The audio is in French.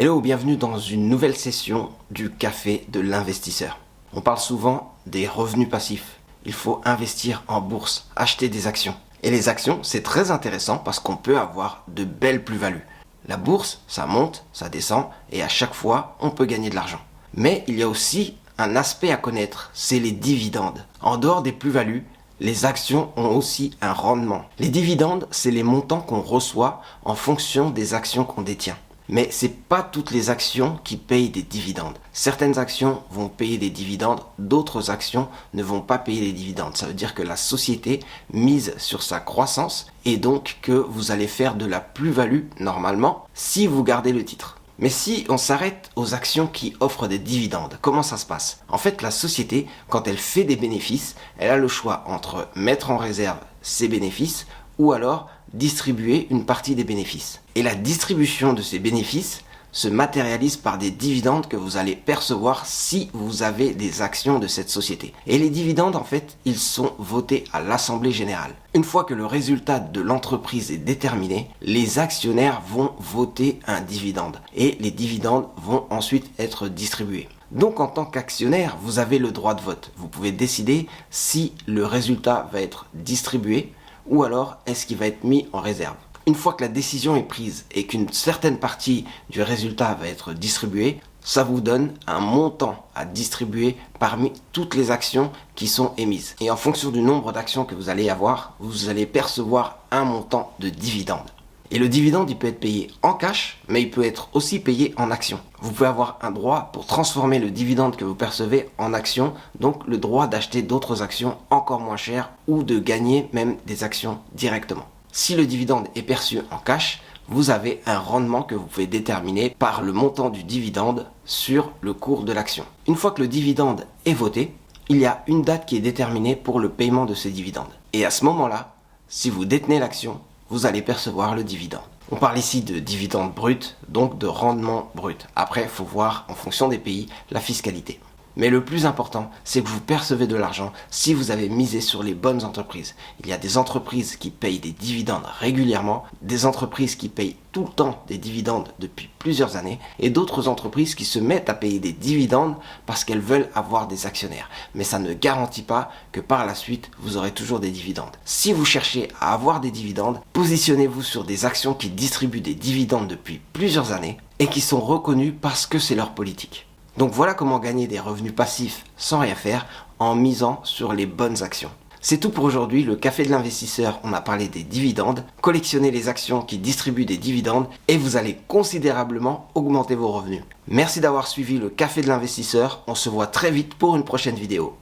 Hello, bienvenue dans une nouvelle session du Café de l'investisseur. On parle souvent des revenus passifs. Il faut investir en bourse, acheter des actions. Et les actions, c'est très intéressant parce qu'on peut avoir de belles plus-values. La bourse, ça monte, ça descend et à chaque fois, on peut gagner de l'argent. Mais il y a aussi un aspect à connaître, c'est les dividendes. En dehors des plus-values, les actions ont aussi un rendement. Les dividendes, c'est les montants qu'on reçoit en fonction des actions qu'on détient. Mais c'est pas toutes les actions qui payent des dividendes. Certaines actions vont payer des dividendes, d'autres actions ne vont pas payer des dividendes. Ça veut dire que la société mise sur sa croissance et donc que vous allez faire de la plus-value normalement si vous gardez le titre. Mais si on s'arrête aux actions qui offrent des dividendes, comment ça se passe? En fait, la société, quand elle fait des bénéfices, elle a le choix entre mettre en réserve ses bénéfices ou alors distribuer une partie des bénéfices. Et la distribution de ces bénéfices se matérialise par des dividendes que vous allez percevoir si vous avez des actions de cette société. Et les dividendes, en fait, ils sont votés à l'Assemblée générale. Une fois que le résultat de l'entreprise est déterminé, les actionnaires vont voter un dividende. Et les dividendes vont ensuite être distribués. Donc en tant qu'actionnaire, vous avez le droit de vote. Vous pouvez décider si le résultat va être distribué ou alors est-ce qu'il va être mis en réserve. Une fois que la décision est prise et qu'une certaine partie du résultat va être distribuée, ça vous donne un montant à distribuer parmi toutes les actions qui sont émises. Et en fonction du nombre d'actions que vous allez avoir, vous allez percevoir un montant de dividende. Et le dividende, il peut être payé en cash, mais il peut être aussi payé en actions. Vous pouvez avoir un droit pour transformer le dividende que vous percevez en actions, donc le droit d'acheter d'autres actions encore moins chères ou de gagner même des actions directement. Si le dividende est perçu en cash, vous avez un rendement que vous pouvez déterminer par le montant du dividende sur le cours de l'action. Une fois que le dividende est voté, il y a une date qui est déterminée pour le paiement de ces dividendes. Et à ce moment-là, si vous détenez l'action, vous allez percevoir le dividende. On parle ici de dividende brut, donc de rendement brut. Après, il faut voir en fonction des pays la fiscalité. Mais le plus important, c'est que vous percevez de l'argent si vous avez misé sur les bonnes entreprises. Il y a des entreprises qui payent des dividendes régulièrement, des entreprises qui payent tout le temps des dividendes depuis plusieurs années, et d'autres entreprises qui se mettent à payer des dividendes parce qu'elles veulent avoir des actionnaires. Mais ça ne garantit pas que par la suite, vous aurez toujours des dividendes. Si vous cherchez à avoir des dividendes, positionnez-vous sur des actions qui distribuent des dividendes depuis plusieurs années et qui sont reconnues parce que c'est leur politique. Donc voilà comment gagner des revenus passifs sans rien faire en misant sur les bonnes actions. C'est tout pour aujourd'hui, le Café de l'investisseur, on a parlé des dividendes. Collectionnez les actions qui distribuent des dividendes et vous allez considérablement augmenter vos revenus. Merci d'avoir suivi le Café de l'investisseur, on se voit très vite pour une prochaine vidéo.